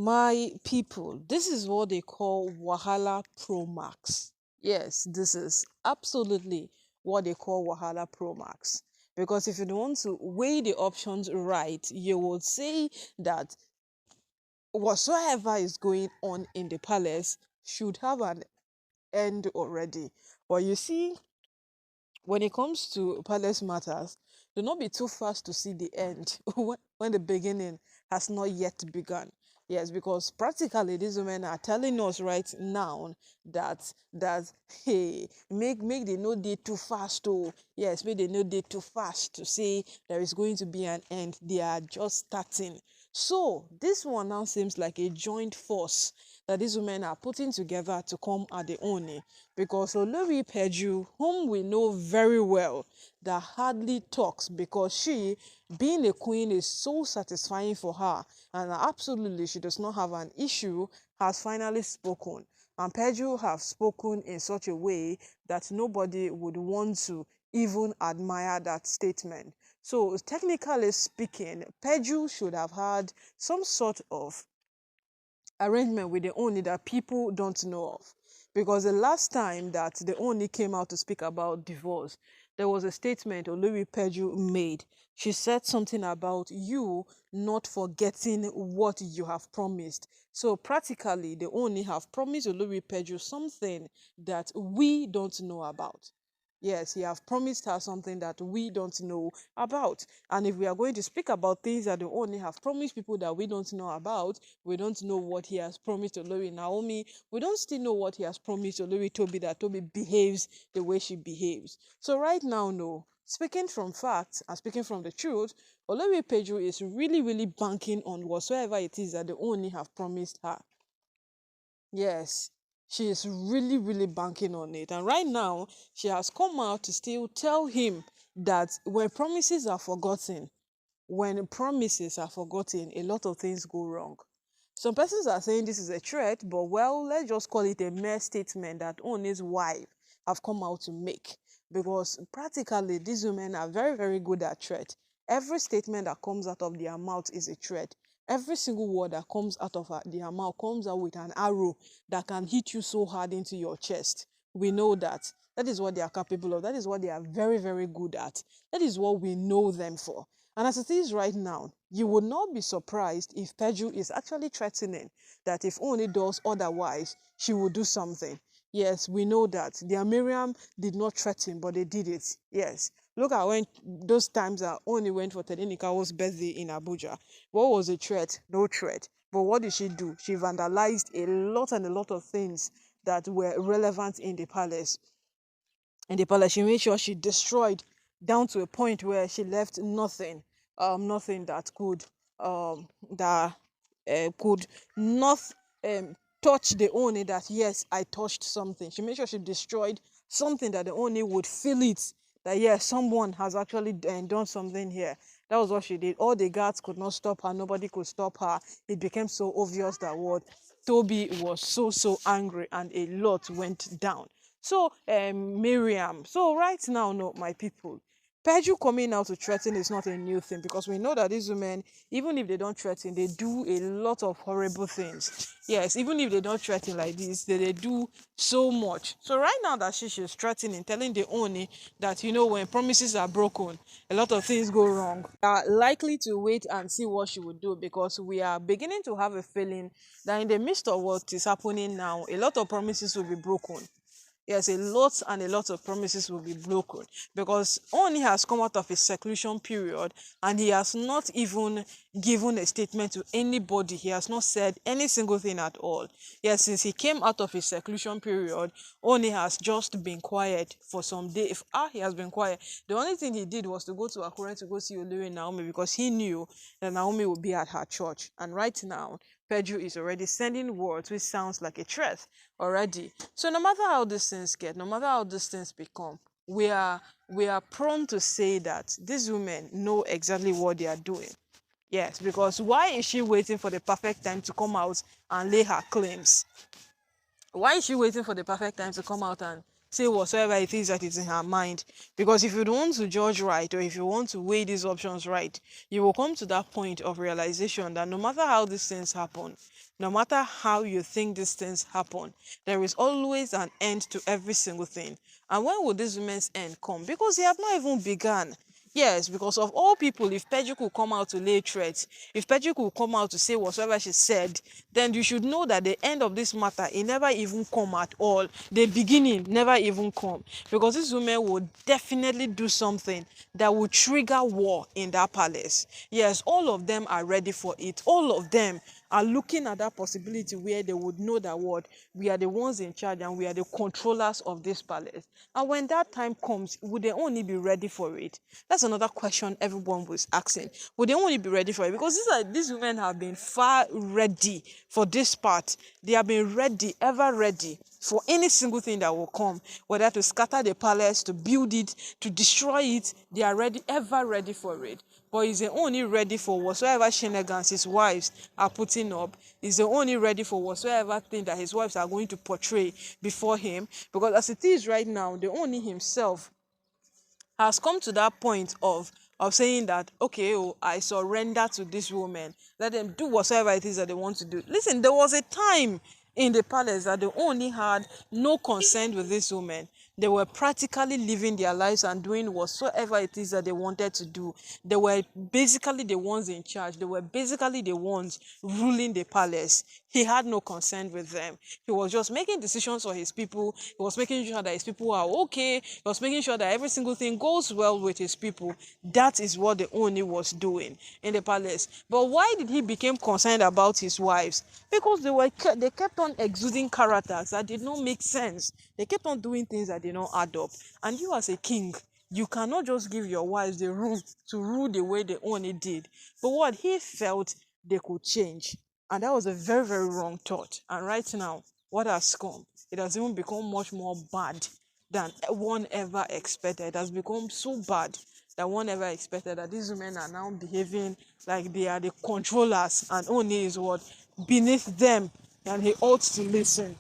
My people, this is what they call Wahala Pro Max. Yes, this is absolutely what they call Wahala Pro Max. Because if you don't want to weigh the options right, you would say that whatsoever is going on in the palace should have an end already. But you see, when it comes to palace matters, do not be too fast to see the end when the beginning has not yet begun. Yes, because practically these women are telling us right now that hey, make they no dey too fast. Oh yes, make they no dey too fast to say there is going to be an end. They are just starting. So this one now seems like a joint force that these women are putting together to come at the Ooni, because Olori Peju, whom we know very well, that hardly talks because she, being a queen, is so satisfying for her, and absolutely she does not have an issue, has finally spoken. And Peju have spoken in such a way that nobody would want to even admire that statement. So technically speaking, Peju should have had some sort of arrangement with the Ooni that people don't know of. Because the last time that the Ooni came out to speak about divorce, there was a statement Olori Peju made. She said something about you not forgetting what you have promised. So practically, the Ooni have promised Olori Peju something that we don't know about. Yes, he have promised her something that we don't know about. And if we are going to speak about things that the only have promised people that we don't know about, we don't know what he has promised to Olori Naomi. We don't still know what he has promised to Olori Toby, that Toby behaves the way she behaves. So right now, no. Speaking from facts and speaking from the truth, Olori Peju is really, really banking on whatsoever it is that the only have promised her. Yes, she is really, really banking on it. And right now, she has come out to still tell him that when promises are forgotten, a lot of things go wrong. Some persons are saying this is a threat, but well, let's just call it a mere statement that Ooni's wife have come out to make. Because practically, these women are very, very good at threat. Every statement that comes out of their mouth is a threat. Every single word that comes out of their mouth comes out with an arrow that can hit you so hard into your chest. We know that. That is what they are capable of. That is what they are very, very good at. That is what we know them for. And as it is right now, you would not be surprised if Peju is actually threatening that if Ooni does otherwise, she will do something. Yes, we know that. Their Miriam did not threaten, but they did it. Yes. Look at when those times that Ooni went for Tedenikawo's birthday in Abuja. What was a threat? No threat. But what did she do? She vandalized a lot and a lot of things that were relevant in the palace. She made sure she destroyed down to a point where she left nothing, nothing that that could not touch the Oni, that yes, I touched something. She made sure she destroyed something that the Oni would feel it, that yes, someone has actually done something here. That was what she did. All the guards could not stop her. Nobody could stop her. It became so obvious that what Toby was so angry, and a lot went down. So, Miriam. So right now, no, my people, Peju coming out to threaten is not a new thing, because we know that these women, even if they don't threaten, they do a lot of horrible things. Yes, even if they don't threaten like this, they do so much. So right now that she's threatening, telling the Oni that, when promises are broken, a lot of things go wrong. We are likely to wait and see what she would do, because we are beginning to have a feeling that in the midst of what is happening now, a lot of promises will be broken. Yes, a lot and a lot of promises will be broken, because Ooni has come out of his seclusion period and he has not even given a statement to anybody. He has not said any single thing at all. Yes, since he came out of his seclusion period, Ooni has just been quiet for some days. He has been quiet. The only thing he did was to go to Akure to go see Olori Naomi, because he knew that Naomi would be at her church. And right now, Peju is already sending words which sounds like a threat already. So no matter how these things get, no matter how these things become, we are prone to say that these women know exactly what they are doing. Yes, because why is she waiting for the perfect time to come out and lay her claims? Why is she waiting for the perfect time to come out and say whatsoever it is that is in her mind. Because if you don't want to judge right, or if you want to weigh these options right, you will come to that point of realization that no matter how these things happen, no matter how you think these things happen, there is always an end to every single thing. And when will this woman's end come? Because they have not even begun. Yes, because of all people, if Peju could come out to lay threats, if Peju could come out to say whatsoever she said, then you should know that the end of this matter, it never even come at all. The beginning never even come. Because this woman will definitely do something that will trigger war in that palace. Yes, all of them are ready for it. All of them are looking at that possibility where they would know that what we are the ones in charge and we are the controllers of this palace. And when that time comes, would they only be ready for it? That's another question everyone was asking. Would they only be ready for it? Because these women have been far ready for this part. They have been ready, ever ready for any single thing that will come, whether to scatter the palace, to build it, to destroy it. They are ready, ever ready for it. But is the only ready for whatsoever shenanigans his wives are putting up? Is the only ready for whatsoever thing that his wives are going to portray before him? Because as it is right now, the only himself has come to that point of saying that, okay, oh, I surrender to this woman. Let them do whatsoever it is that they want to do. Listen, there was a time in the palace that they only had no consent with this woman. They were practically living their lives and doing whatsoever it is that they wanted to do. They were basically the ones in charge. They were basically the ones ruling the palace. He had no consent with them. He was just making decisions for his people. He was making sure that his people are okay. He was making sure that every single thing goes well with his people. That is what the Ooni was doing in the palace. But why did he become concerned about his wives? Because they kept on exuding characters that did not make sense. They kept on doing things that did not add up. And you as a king, you cannot just give your wives the room to rule the way the Ooni did. But what he felt they could change. And that was a very, very wrong thought. And right now, what has come? It has even become much more bad than one ever expected. It has become so bad that one ever expected, that these women are now behaving like they are the controllers and only is what beneath them, and he ought to listen.